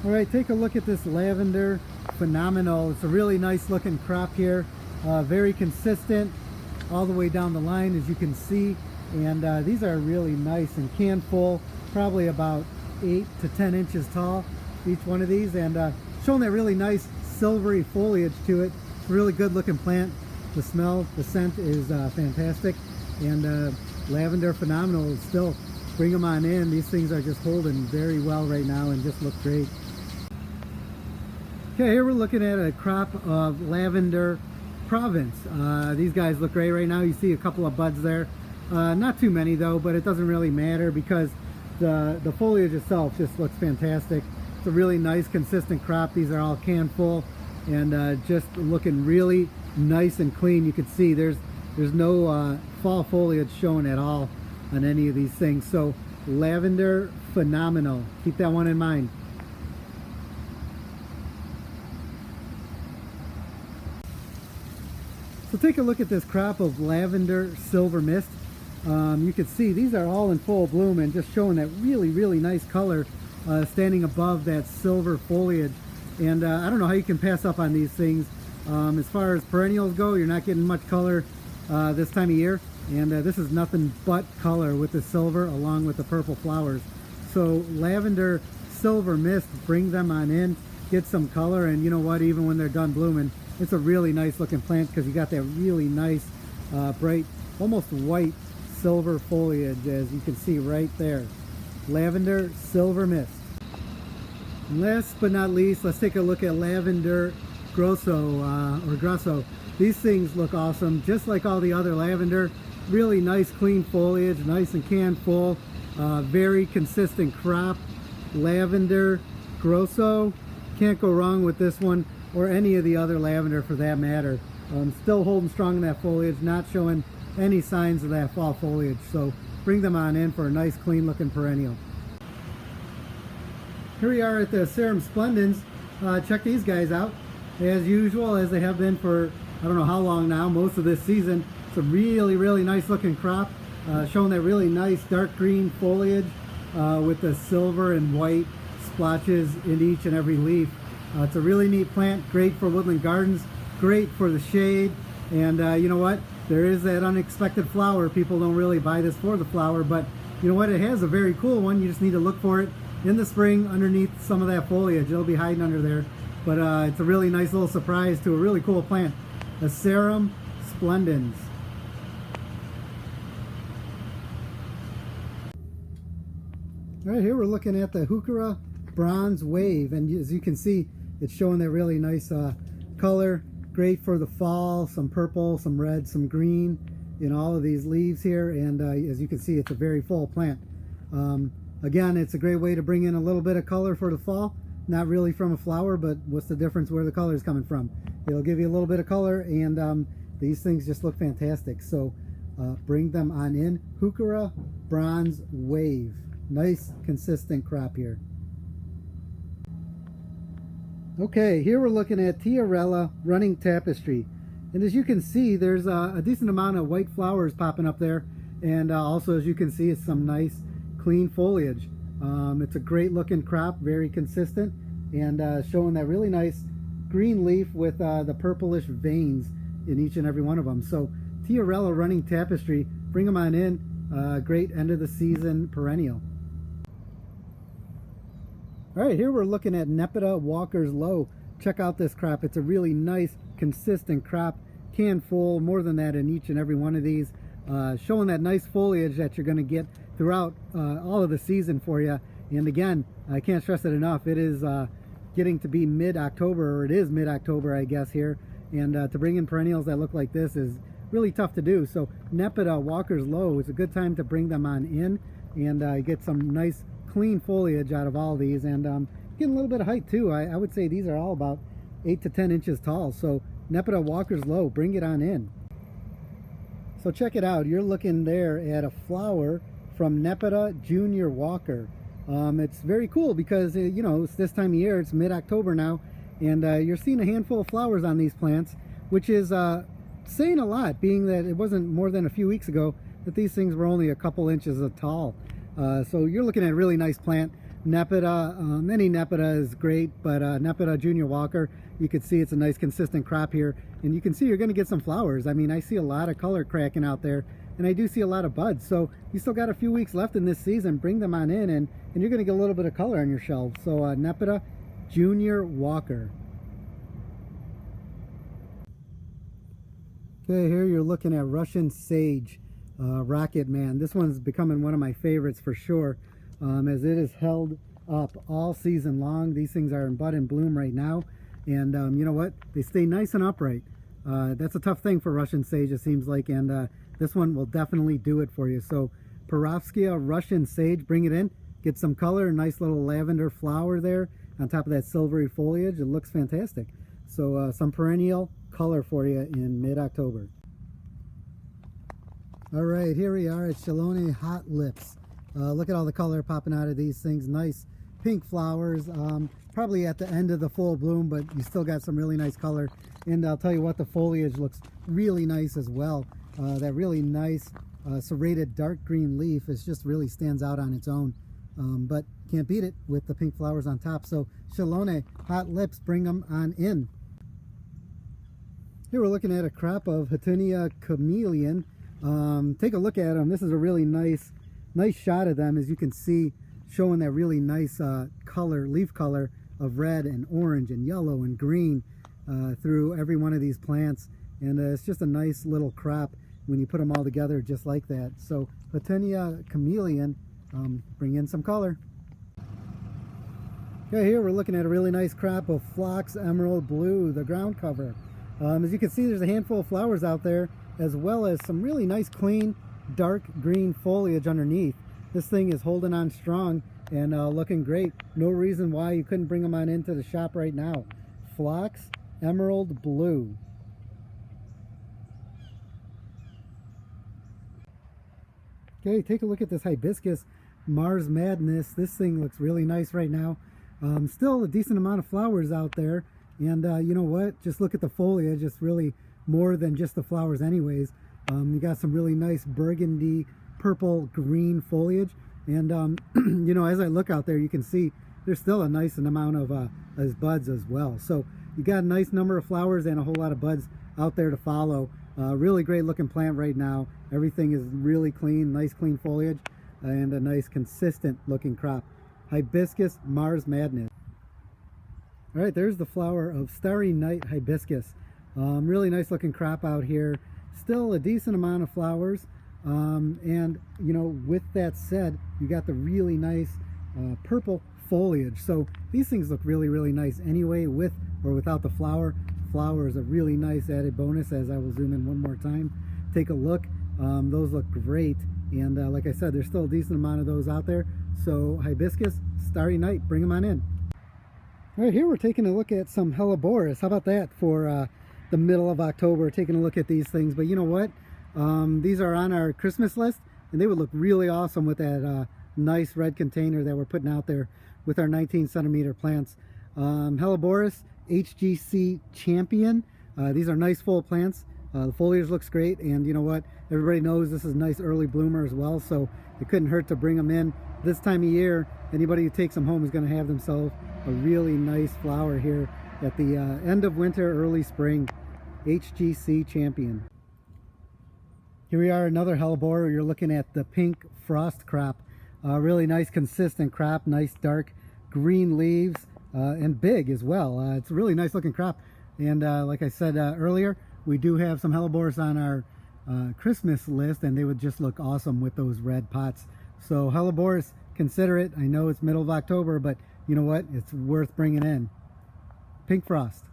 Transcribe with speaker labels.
Speaker 1: All right, take a look at this Lavender Phenomenal. It's a really nice looking crop here, very consistent all the way down the line, as you can see. And these are really nice and can full, probably about 8 to 10 inches tall, each one of these, and showing that really nice silvery foliage to it. It's a really good looking plant. The smell, the scent is fantastic, and Lavender Phenomenal is still, bring them on in. These things are just holding very well right now and just look great. Okay, here we're looking at a crop of Lavender Provence. These guys look great right now. You see a couple of buds there. Not too many though, but it doesn't really matter because the foliage itself just looks fantastic. It's a really nice consistent crop. These are all can full and just looking really nice and clean. You can see there's no fall foliage showing at all on any of these things. So Lavender Phenomenal, keep that one in mind. So take a look at this crop of Lavender Silvermist. You can see these are all in full bloom and just showing that really nice color standing above that silver foliage. And I don't know how you can pass up on these things. As far as perennials go, you're not getting much color this time of year, and this is nothing but color with the silver along with the purple flowers. So Lavender Silvermist, bring them on in, get some color, and you know what, even when they're done blooming, it's a really nice looking plant because you got that really nice bright, almost white silver foliage, as you can see right there. Lavender Silvermist. And last but not least, let's take a look at Lavender Regress. These things look awesome, just like all the other lavender. Really nice clean foliage, nice and can full, very consistent crop. Lavender Regress, can't go wrong with this one or any of the other lavender for that matter. Still holding strong in that foliage, not showing any signs of that fall foliage. So bring them on in for a nice clean looking perennial. Here we are at the Serum Splendens. Check these guys out. As usual, as they have been for I don't know how long now, most of this season. It's a really nice looking crop, showing that really nice dark green foliage with the silver and white splotches in each and every leaf. It's a really neat plant, great for woodland gardens, great for the shade, and you know what? There is that unexpected flower. People don't really buy this for the flower, but you know what? It has a very cool one. You just need to look for it in the spring underneath some of that foliage. It'll be hiding under there, but it's a really nice little surprise to a really cool plant. The Serum Splendens. All right, here we're looking at the Heuchera Bronze Wave, and as you can see, it's showing that really nice color, great for the fall, some purple, some red, some green in all of these leaves here, and as you can see, it's a very full plant. Again, it's a great way to bring in a little bit of color for the fall, not really from a flower, but what's the difference where the color is coming from? It'll give you a little bit of color, and these things just look fantastic. So bring them on in. Heuchera Bronze Wave. Nice consistent crop here. Okay, here we're looking at Tiarella Running Tapestry, and as you can see, there's a decent amount of white flowers popping up there, and also as you can see, it's some nice clean foliage. It's a great looking crop, very consistent, and showing that really nice green leaf with the purplish veins in each and every one of them. So Tiarella Running Tapestry, bring them on in. Great end of the season perennial. All right, here we're looking at Nepeta Walkers Low. Check out this crop. It's a really nice, consistent crop. Can full, more than that in each and every one of these. Showing that nice foliage that you're going to get throughout all of the season for you. And again, I can't stress it enough. It is getting to be mid-October, or it is mid-October, I guess, here. And to bring in perennials that look like this is really tough to do. So Nepeta Walkers Low is a good time to bring them on in and get some nice clean foliage out of all these, and getting a little bit of height too. I would say these are all about 8 to 10 inches tall. So Nepeta Walkers Low, bring it on in. So check it out. You're looking there at a flower from Nepeta Junior Walker. It's very cool because you know, it's this time of year. It's mid-October now, and you're seeing a handful of flowers on these plants, which is saying a lot, being that it wasn't more than a few weeks ago that these things were only a couple inches tall. So you're looking at a really nice plant. Nepeta, any Nepeta is great, but Nepeta Junior Walker, you can see it's a nice consistent crop here, and you can see you're going to get some flowers. I mean, I see a lot of color cracking out there, and I do see a lot of buds, so you still got a few weeks left in this season. Bring them on in, and you're going to get a little bit of color on your shelves. So Nepeta Junior Walker. Okay, here you're looking at Russian Sage, Rocketman. This one's becoming one of my favorites for sure, as it is held up all season long. These things are in bud and bloom right now, and you know what? They stay nice and upright. That's a tough thing for Russian Sage, it seems like, and this one will definitely do it for you. So Perovskia Russian Sage, bring it in, get some color, nice little lavender flower there on top of that silvery foliage. It looks fantastic. So some perennial color for you in mid-October. All right, here we are at Chelonian Hot Lips. Look at all the color popping out of these things. Nice pink flowers, probably at the end of the full bloom, but you still got some really nice color. And I'll tell you what, the foliage looks really nice as well. That really nice serrated dark green leaf is just really stands out on its own. But can't beat it with the pink flowers on top. So Chelonian Hot Lips, bring them on in. Here we're looking at a crop of Eternia Chameleon. Take a look at them. This is a really nice shot of them, as you can see, showing that really nice color, leaf color of red and orange and yellow and green through every one of these plants. And it's just a nice little crop when you put them all together just like that. So Eternia Chameleon, bring in some color. Okay, here we're looking at a really nice crop of Phlox Emerald Blue, the ground cover. As you can see, there's a handful of flowers out there, as well as some really nice clean dark green foliage underneath. This thing is holding on strong and looking great. No reason why you couldn't bring them on into the shop right now. Phlox Emerald Blue. Okay, take a look at this Hibiscus Mars Madness. This thing looks really nice right now. Still a decent amount of flowers out there, and you know what, just look at the foliage. It's really more than just the flowers anyways. You got some really nice burgundy purple green foliage, and you know, as I look out there, you can see there's still a nice amount of buds as well. So you got a nice number of flowers and a whole lot of buds out there to follow. Really great looking plant right now. Everything is really clean, nice clean foliage, and a nice consistent looking crop. Hibiscus Mars Madness. All right, there's the flower of Starry Night Hibiscus. Really nice looking crop out here. Still a decent amount of flowers, and you know, with that said, you got the really nice purple foliage. So these things look really nice anyway, with or without the flower. Flower is a really nice added bonus. As I will zoom in one more time, take a look. Those look great, and like I said, there's still a decent amount of those out there. So Hibiscus Starry Night, bring them on in. All right, here we're taking a look at some Hellebore. How about that for the middle of October, taking a look at these things? But you know what? These are on our Christmas list, and they would look really awesome with that nice red container that we're putting out there with our 19 centimeter plants. Hellebore HGC Champion. These are nice full plants. The foliage looks great, and you know what? Everybody knows this is a nice early bloomer as well, so it couldn't hurt to bring them in this time of year. Anybody who takes them home is going to have themselves a really nice flower here at the end of winter, early spring. HGC Champion. Here we are, another Hellebore. You're looking at the pink frost crop. Really nice consistent crop, nice dark green leaves, and big as well. It's a really nice looking crop, and like I said earlier, we do have some Hellebores on our Christmas list, and they would just look awesome with those red pots. So Hellebores, consider it. I know it's middle of October, but you know what? It's worth bringing in. Pink frost.